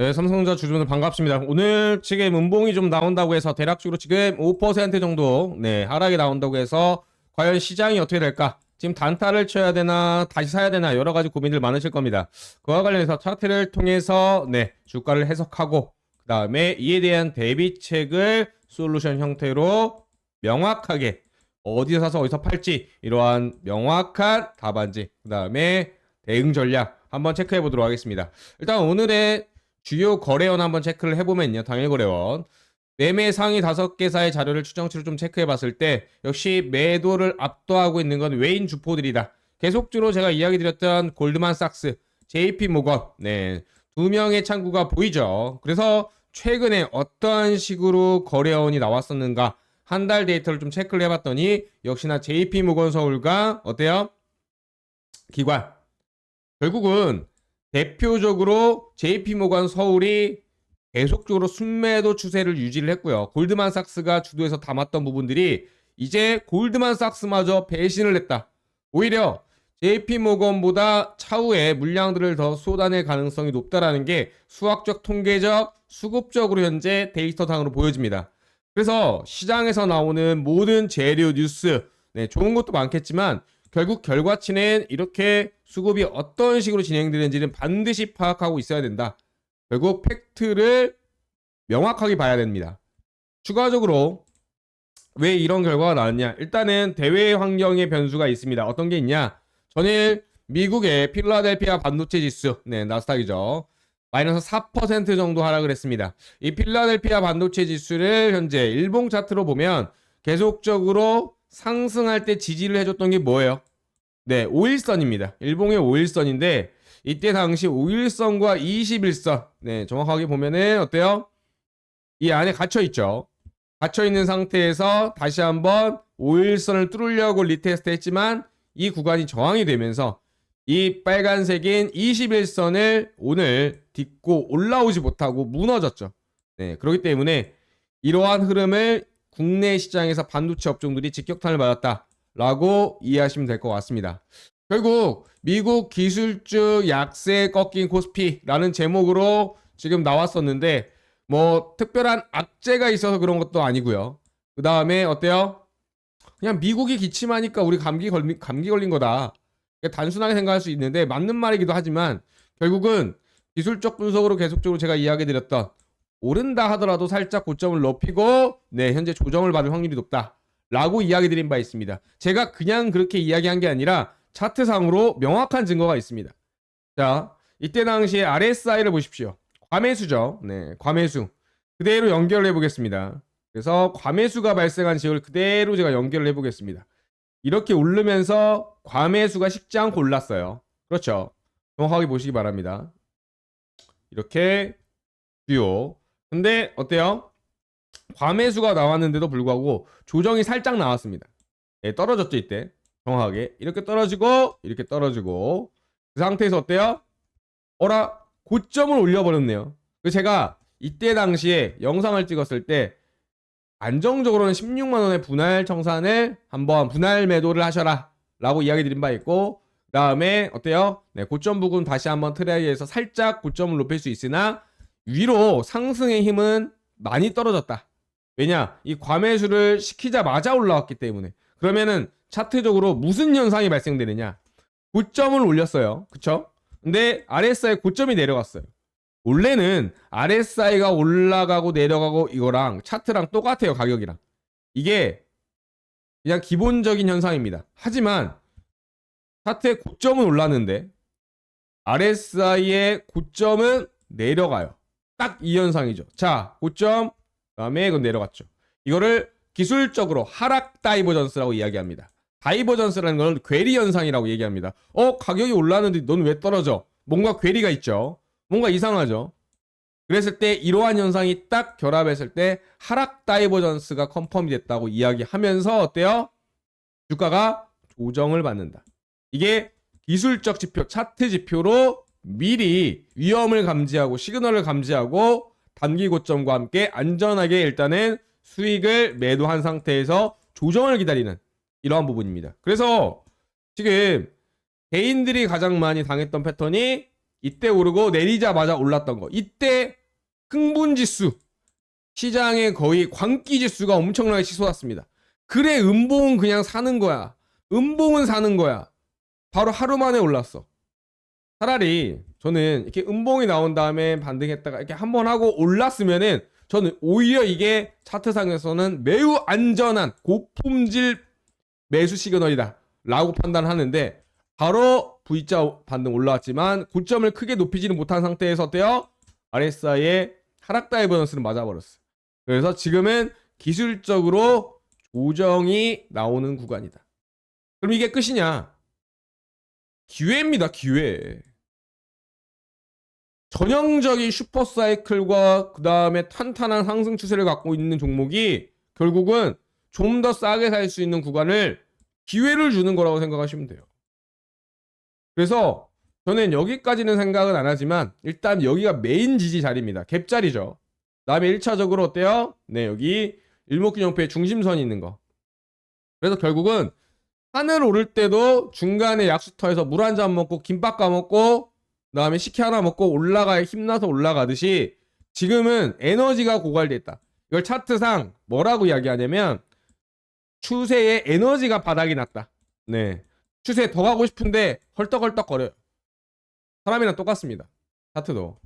네, 삼성전자 주주분들 반갑습니다. 오늘 지금 음봉이 좀 나온다고 해서 대략적으로 지금 5% 정도 하락이 나온다고 해서 과연 시장이 어떻게 될까? 지금 단타를 쳐야 되나 다시 사야 되나 여러 가지 고민들 많으실 겁니다. 그와 관련해서 차트를 통해서 주가를 해석하고 그다음에 이에 대한 대비책을 솔루션 형태로 명확하게 어디서 사서 어디서 팔지 이러한 명확한 답안지 그다음에 대응 전략 한번 체크해 보도록 하겠습니다. 일단 오늘의 주요 거래원 한번 체크를 해보면요. 당일 거래원. 매매 상위 5개사의 자료를 추정치로 좀 체크해 봤을 때 역시 매도를 압도하고 있는 건 외인 주포들이다. 계속적으로 제가 이야기 드렸던 골드만삭스, JP 모건, 두 명의 창구가 보이죠. 그래서 최근에 어떠한 식으로 거래원이 나왔었는가 한 달 데이터를 좀 체크를 해봤더니 역시나 JP 모건 서울과 어때요? 기관. 결국은 대표적으로 JP모건 서울이 계속적으로 순매도 추세를 유지를 했고요. 골드만삭스가 주도해서 담았던 부분들이 이제 골드만삭스마저 배신을 했다. 오히려 JP모건보다 차후에 물량들을 더 쏟아낼 가능성이 높다라는 게 수학적, 통계적, 수급적으로 현재 데이터상으로 보여집니다. 그래서 시장에서 나오는 모든 재료 뉴스, 좋은 것도 많겠지만 결국 결과치는 이렇게 수급이 어떤 식으로 진행되는지는 반드시 파악하고 있어야 된다. 결국 팩트를 명확하게 봐야 됩니다. 추가적으로 왜 이런 결과가 나왔냐? 일단은 대외 환경의 변수가 있습니다. 어떤 게 있냐? 전일 미국의 필라델피아 반도체 지수, 나스닥이죠. 마이너스 4% 정도 하락을 했습니다. 이 필라델피아 반도체 지수를 현재 일봉 차트로 보면 계속적으로 상승할 때 지지를 해줬던 게 뭐예요? 5일선입니다. 일봉의 5일선인데 이때 당시 5일선과 21선 정확하게 보면은 어때요? 이 안에 갇혀있죠. 갇혀있는 상태에서 다시 한번 5일선을 뚫으려고 리테스트 했지만 이 구간이 저항이 되면서 이 빨간색인 21선을 오늘 딛고 올라오지 못하고 무너졌죠. 그렇기 때문에 이러한 흐름을 국내 시장에서 반도체 업종들이 직격탄을 맞았다 라고 이해하시면 될 것 같습니다. 결국 미국 기술주 약세 꺾인 코스피라는 제목으로 지금 나왔었는데 뭐 특별한 악재가 있어서 그런 것도 아니고요. 그 다음에 어때요? 그냥 미국이 기침하니까 우리 감기 걸린 거다. 단순하게 생각할 수 있는데 맞는 말이기도 하지만 결국은 기술적 분석으로 계속적으로 제가 이야기 드렸던 오른다 하더라도 살짝 고점을 높이고 현재 조정을 받을 확률이 높다 라고 이야기 드린 바 있습니다. 제가 그냥 그렇게 이야기한 게 아니라 차트상으로 명확한 증거가 있습니다. 자, 이때 당시에 RSI를 보십시오. 과매수죠. 과매수. 그대로 연결을 해보겠습니다. 그래서 과매수가 발생한 지역을 그대로 제가 연결을 해보겠습니다. 이렇게 오르면서 과매수가 식지 않고 올랐어요. 그렇죠. 정확하게 보시기 바랍니다. 이렇게 듀오. 근데 어때요? 과매수가 나왔는데도 불구하고 조정이 살짝 나왔습니다. 떨어졌죠 이때. 정확하게 이렇게 떨어지고 이렇게 떨어지고 그 상태에서 어때요? 어라 고점을 올려버렸네요. 제가 이때 당시에 영상을 찍었을 때 안정적으로는 16만원의 분할 청산을 한번 분할 매도를 하셔라 라고 이야기 드린 바 있고 그 다음에 어때요? 고점 부근 다시 한번 트레이에서 살짝 고점을 높일 수 있으나 위로 상승의 힘은 많이 떨어졌다. 왜냐? 이 과매수를 시키자마자 올라왔기 때문에. 그러면은 차트적으로 무슨 현상이 발생되느냐? 고점을 올렸어요. 그쵸? 근데 RSI 고점이 내려갔어요. 원래는 RSI가 올라가고 내려가고 이거랑 차트랑 똑같아요. 가격이랑. 이게 그냥 기본적인 현상입니다. 하지만 차트의 고점은 올랐는데 RSI의 고점은 내려가요. 딱 이 현상이죠. 자, 고점 그다음에 이건 내려갔죠. 이거를 기술적으로 하락 다이버전스라고 이야기합니다. 다이버전스라는 건 괴리 현상이라고 얘기합니다. 가격이 올랐는데 넌 왜 떨어져? 뭔가 괴리가 있죠. 뭔가 이상하죠. 그랬을 때 이러한 현상이 딱 결합했을 때 하락 다이버전스가 컨펌이 됐다고 이야기하면서 어때요? 주가가 조정을 받는다. 이게 기술적 지표, 차트 지표로 미리 위험을 감지하고 시그널을 감지하고 단기 고점과 함께 안전하게 일단은 수익을 매도한 상태에서 조정을 기다리는 이러한 부분입니다. 그래서 지금 개인들이 가장 많이 당했던 패턴이 이때 오르고 내리자마자 올랐던 거. 이때 흥분지수, 시장의 거의 광기지수가 엄청나게 치솟았습니다. 그래 음봉은 그냥 사는 거야. 음봉은 사는 거야. 바로 하루 만에 올랐어. 차라리 저는 이렇게 음봉이 나온 다음에 반등했다가 이렇게 한번 하고 올랐으면은 저는 오히려 이게 차트상에서는 매우 안전한 고품질 매수 시그널이다 라고 판단하는데, 바로 V자 반등 올라왔지만 고점을 크게 높이지는 못한 상태에서 어때요? RSI의 하락 다이버전스를 맞아버렸어. 그래서 지금은 기술적으로 조정이 나오는 구간이다. 그럼 이게 끝이냐? 기회입니다, 기회. 전형적인 슈퍼사이클과 그 다음에 탄탄한 상승 추세를 갖고 있는 종목이 결국은 좀 더 싸게 살 수 있는 구간을 기회를 주는 거라고 생각하시면 돼요. 그래서 저는 여기까지는 생각은 안 하지만 일단 여기가 메인 지지 자리입니다. 갭 자리죠. 그다음에 1차적으로 어때요? 네, 여기 일목균형표의 중심선이 있는 거. 그래서 결국은 하늘 오를 때도 중간에 약수터에서 물 한 잔 먹고 김밥 까먹고 그다음에 식혜 하나 먹고 힘나서 올라가듯이 지금은 에너지가 고갈돼 있다. 이걸 차트상 뭐라고 이야기하냐면 추세에 에너지가 바닥이 났다. 네, 추세 더 가고 싶은데 헐떡헐떡거려요. 사람이랑 똑같습니다. 차트도.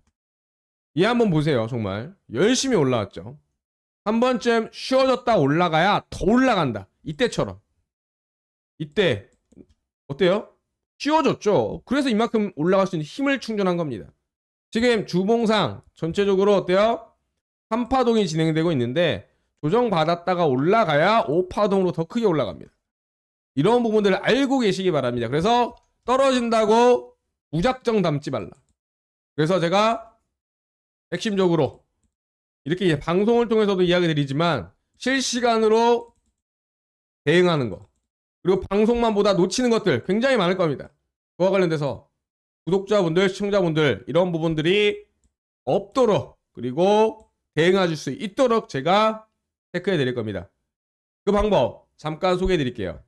이 한번 보세요. 정말 열심히 올라왔죠. 한 번쯤 쉬어졌다 올라가야 더 올라간다. 이때처럼. 이때 어때요? 쉬워졌죠. 그래서 이만큼 올라갈 수 있는 힘을 충전한 겁니다. 지금 주봉상 전체적으로 어때요? 3파동이 진행되고 있는데 조정받았다가 올라가야 5파동으로 더 크게 올라갑니다. 이런 부분들을 알고 계시기 바랍니다. 그래서 떨어진다고 무작정 담지 말라. 그래서 제가 핵심적으로 이렇게 이제 방송을 통해서도 이야기 드리지만 실시간으로 대응하는 거, 그리고 방송만 보다 놓치는 것들 굉장히 많을 겁니다. 그와 관련돼서 구독자분들, 시청자분들 이런 부분들이 없도록 그리고 대응하실 수 있도록 제가 체크해 드릴 겁니다. 그 방법 잠깐 소개해 드릴게요.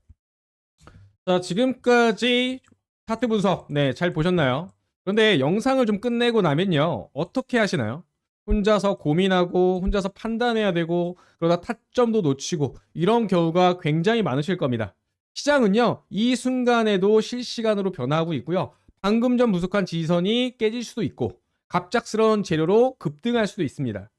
자, 지금까지 차트 분석 잘 보셨나요? 그런데 영상을 좀 끝내고 나면요, 어떻게 하시나요? 혼자서 고민하고 혼자서 판단해야 되고 그러다 타점도 놓치고 이런 경우가 굉장히 많으실 겁니다. 시장은요, 이 순간에도 실시간으로 변화하고 있고요. 방금 전 부족한 지지선이 깨질 수도 있고 갑작스러운 재료로 급등할 수도 있습니다.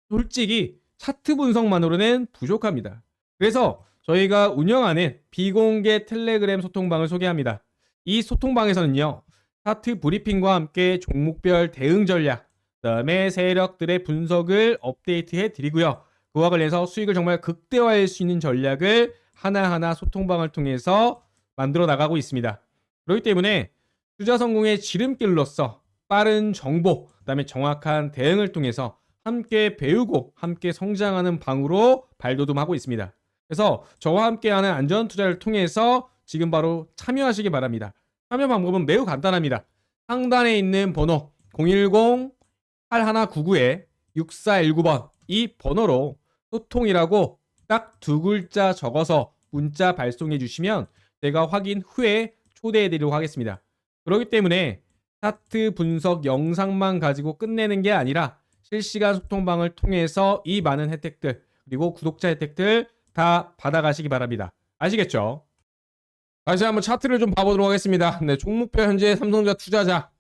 솔직히 차트 분석만으로는 부족합니다. 그래서 저희가 운영하는 비공개 텔레그램 소통방을 소개합니다. 이 소통방에서는요, 차트 브리핑과 함께 종목별 대응 전략, 그다음에 세력들의 분석을 업데이트해 드리고요. 그와 관련해서 수익을 정말 극대화할 수 있는 전략을 하나하나 소통방을 통해서 만들어 나가고 있습니다. 그렇기 때문에 투자 성공의 지름길로서 빠른 정보, 그다음에 정확한 대응을 통해서 함께 배우고 함께 성장하는 방으로 발돋움하고 있습니다. 그래서 저와 함께하는 안전 투자를 통해서 지금 바로 참여하시기 바랍니다. 참여 방법은 매우 간단합니다. 상단에 있는 번호 010-8199-6419번 이 번호로 소통이라고 딱 두 글자 적어서 문자 발송해 주시면 제가 확인 후에 초대해 드리도록 하겠습니다. 그렇기 때문에 차트 분석 영상만 가지고 끝내는 게 아니라 실시간 소통방을 통해서 이 많은 혜택들 그리고 구독자 혜택들 다 받아가시기 바랍니다. 아시겠죠? 다시 한번 차트를 좀 봐보도록 하겠습니다. 네, 종목별 현재 삼성전자 투자자,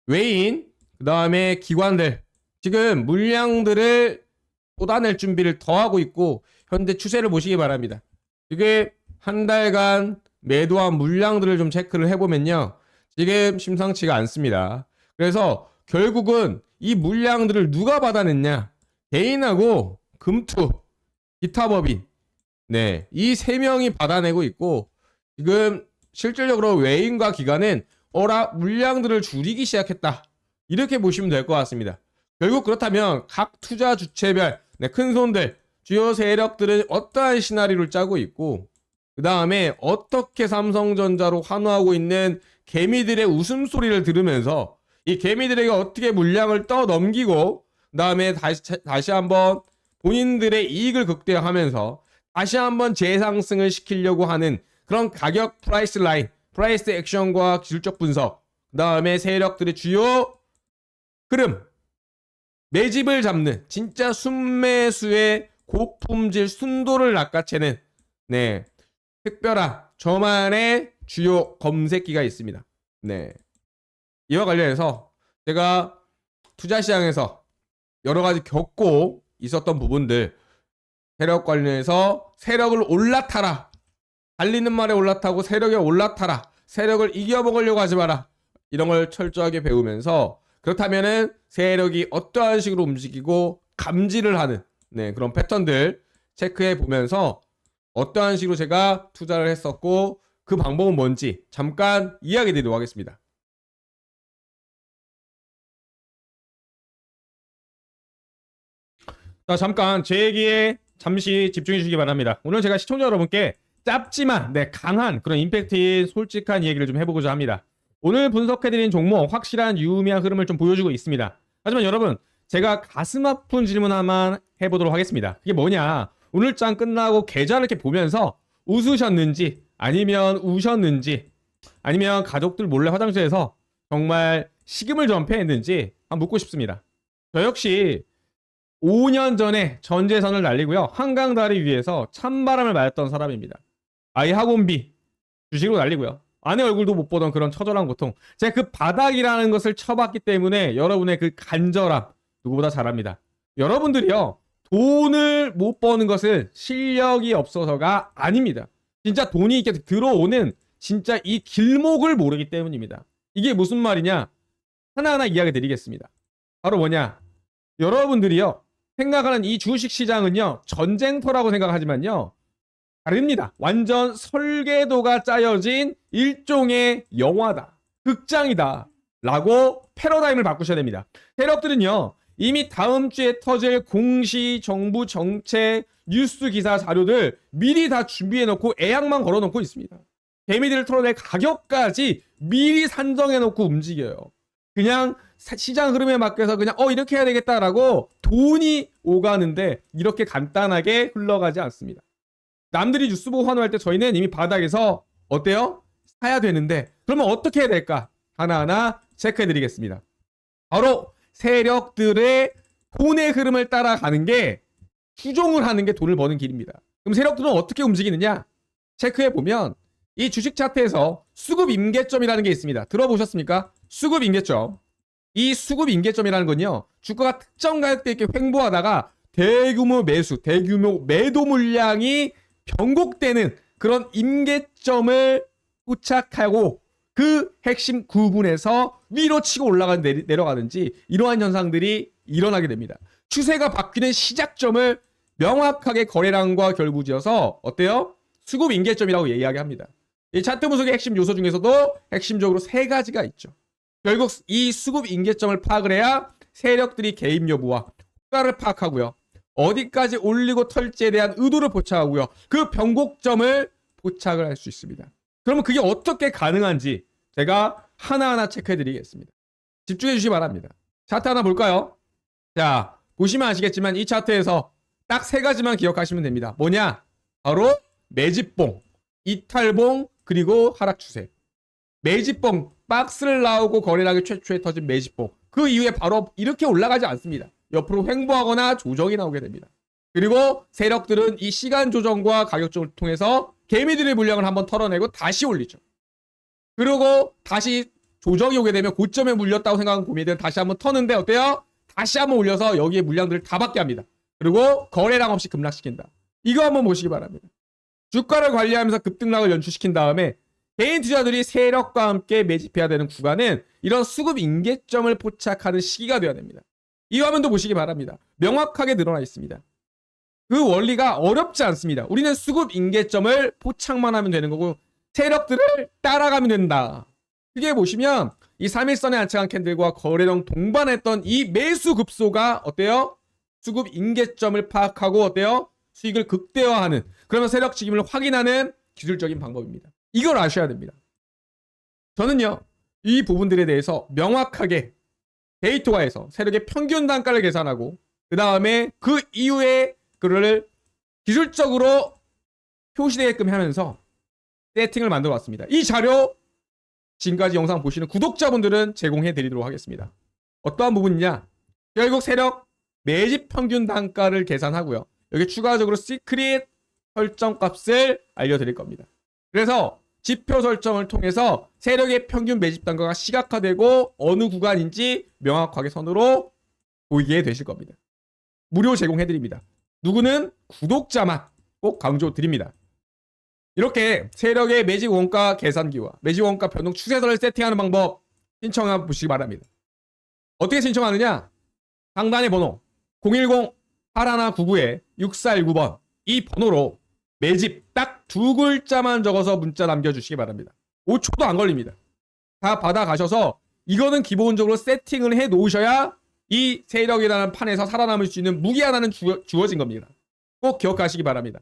외인, 그 다음에 기관들 지금 물량들을 쏟아낼 준비를 더 하고 있고 현재 추세를 보시기 바랍니다. 지금 한 달간 매도한 물량들을 좀 체크를 해보면요, 지금 심상치가 않습니다. 그래서 결국은 이 물량들을 누가 받아냈냐? 개인하고 금투, 기타 법인, 네, 이 세 명이 받아내고 있고 지금 실질적으로 외인과 기관은 물량들을 줄이기 시작했다. 이렇게 보시면 될 것 같습니다. 결국 그렇다면 각 투자 주체별 큰 손들, 주요 세력들은 어떠한 시나리오를 짜고 있고 그 다음에 어떻게 삼성전자로 환호하고 있는 개미들의 웃음소리를 들으면서 이 개미들에게 어떻게 물량을 떠넘기고 그 다음에 다시 한번 본인들의 이익을 극대화하면서 다시 한번 재상승을 시키려고 하는 그런 가격 프라이스 라인, 프라이스 액션과 기술적 분석, 그 다음에 세력들의 주요 흐름, 매집을 잡는 진짜 순매수의 고품질 순도를 낚아채는 네, 특별한 저만의 주요 검색기가 있습니다. 네. 이와 관련해서 제가 투자 시장에서 여러 가지 겪고 있었던 부분들, 세력 관련해서 세력을 올라타라, 달리는 말에 올라타고 세력에 올라타라, 세력을 이겨먹으려고 하지 마라, 이런 걸 철저하게 배우면서 그렇다면은 세력이 어떠한 식으로 움직이고 감지를 하는 그런 패턴들 체크해 보면서 어떠한 식으로 제가 투자를 했었고 그 방법은 뭔지 잠깐 이야기 드리도록 하겠습니다. 자, 잠깐 제 얘기에 잠시 집중해 주시기 바랍니다. 오늘 제가 시청자 여러분께 짧지만 강한 그런 임팩트인 솔직한 이야기를 좀 해보고자 합니다. 오늘 분석해드린 종목 확실한 유의미한 흐름을 좀 보여주고 있습니다. 하지만 여러분, 제가 가슴 아픈 질문 하나만 해보도록 하겠습니다. 그게 뭐냐, 오늘 장 끝나고 계좌를 이렇게 보면서 웃으셨는지 아니면 우셨는지 아니면 가족들 몰래 화장실에서 정말 식음을 전폐했는지 한번 묻고 싶습니다. 저 역시 5년 전에 전재산을 날리고요, 한강다리 위에서 찬바람을 맞았던 사람입니다. 아이 학원비 주식으로 날리고요, 아내 얼굴도 못 보던 그런 처절한 고통, 제가 그 바닥이라는 것을 쳐봤기 때문에 여러분의 그 간절함 누구보다 잘합니다. 여러분들이요, 돈을 못 버는 것은 실력이 없어서가 아닙니다. 진짜 돈이 이렇게 들어오는 진짜 이 길목을 모르기 때문입니다. 이게 무슨 말이냐, 하나하나 이야기 드리겠습니다. 바로 뭐냐, 여러분들이요 생각하는 이 주식 시장은요 전쟁터라고 생각하지만요 다릅니다. 완전 설계도가 짜여진 일종의 영화다, 극장이다 라고 패러다임을 바꾸셔야 됩니다. 세력들은요 이미 다음 주에 터질 공시, 정부 정책, 뉴스 기사 자료들 미리 다 준비해 놓고 예약만 걸어 놓고 있습니다. 개미들을 털어낼 가격까지 미리 산정해 놓고 움직여요. 그냥 시장 흐름에 맡겨서 그냥 이렇게 해야 되겠다라고 돈이 오가는데 이렇게 간단하게 흘러가지 않습니다. 남들이 뉴스 보고 환호할 때 저희는 이미 바닥에서 어때요? 사야 되는데 그러면 어떻게 해야 될까? 하나하나 체크해 드리겠습니다. 바로 세력들의 돈의 흐름을 따라가는 게, 추종을 하는 게 돈을 버는 길입니다. 그럼 세력들은 어떻게 움직이느냐? 체크해 보면 이 주식 차트에서 수급 임계점이라는 게 있습니다. 들어보셨습니까? 수급 임계점. 이 수급 임계점이라는 건요, 주가가 특정 가격대 이렇게 횡보하다가 대규모 매수, 대규모 매도 물량이 변곡되는 그런 임계점을 포착하고 그 핵심 구분에서 위로 치고 내려가든지 이러한 현상들이 일어나게 됩니다. 추세가 바뀌는 시작점을 명확하게 거래량과 결부지어서 어때요? 수급 임계점이라고 이야기합니다. 이 차트 분석의 핵심 요소 중에서도 핵심적으로 세 가지가 있죠. 결국 이 수급 임계점을 파악을 해야 세력들이 개입 여부와 효과를 파악하고요, 어디까지 올리고 털지에 대한 의도를 포착하고요, 그 변곡점을 포착을 할 수 있습니다. 그러면 그게 어떻게 가능한지 제가 하나하나 체크해 드리겠습니다. 집중해 주시기 바랍니다. 차트 하나 볼까요? 자, 보시면 아시겠지만 이 차트에서 딱 세 가지만 기억하시면 됩니다. 뭐냐? 바로 매집봉, 이탈봉, 그리고 하락 추세. 매집봉, 박스를 나오고 거래량이 최초에 터진 매집봉. 그 이후에 바로 이렇게 올라가지 않습니다. 옆으로 횡보하거나 조정이 나오게 됩니다. 그리고 세력들은 이 시간 조정과 가격 조정을 통해서 개미들의 물량을 한번 털어내고 다시 올리죠. 그리고 다시 조정이 오게 되면 고점에 물렸다고 생각하는 고민들은 다시 한번 터는데 어때요? 다시 한번 올려서 여기에 물량들을 다 받게 합니다. 그리고 거래량 없이 급락시킨다. 이거 한번 보시기 바랍니다. 주가를 관리하면서 급등락을 연출시킨 다음에 개인 투자들이 세력과 함께 매집해야 되는 구간은 이런 수급 임계점을 포착하는 시기가 되어야 됩니다. 이 화면도 보시기 바랍니다. 명확하게 늘어나 있습니다. 그 원리가 어렵지 않습니다. 우리는 수급 임계점을 포착만 하면 되는 거고 세력들을 따라가면 된다. 크게 보시면 이 3일선의 안착한 캔들과 거래량 동반했던 이 매수 급소가 어때요? 수급 임계점을 파악하고 어때요? 수익을 극대화하는, 그러면 세력 지김을 확인하는 기술적인 방법입니다. 이걸 아셔야 됩니다. 저는요, 이 부분들에 대해서 명확하게 데이터화해서 세력의 평균 단가를 계산하고 그 다음에 그 이후에 그를 기술적으로 표시되게끔 하면서 세팅을 만들어 왔습니다. 이 자료 지금까지 영상 보시는 구독자분들은 제공해 드리도록 하겠습니다. 어떠한 부분이냐? 결국 세력 매집 평균 단가를 계산하고요. 여기 추가적으로 시크릿 설정값을 알려드릴 겁니다. 그래서 지표 설정을 통해서 세력의 평균 매집 단가가 시각화되고 어느 구간인지 명확하게 선으로 보이게 되실 겁니다. 무료 제공해드립니다. 누구는 구독자만 꼭 강조드립니다. 이렇게 세력의 매집 원가 계산기와 매집 원가 변동 추세선을 세팅하는 방법 신청해 보시기 바랍니다. 어떻게 신청하느냐? 상단의 번호 010-8199-6419번 이 번호로 매집 딱 2글자만 적어서 문자 남겨주시기 바랍니다. 5초도 안 걸립니다. 다 받아가셔서 이거는 기본적으로 세팅을 해 놓으셔야 이 세력이라는 판에서 살아남을 수 있는 무기 하나는 주어진 겁니다. 꼭 기억하시기 바랍니다.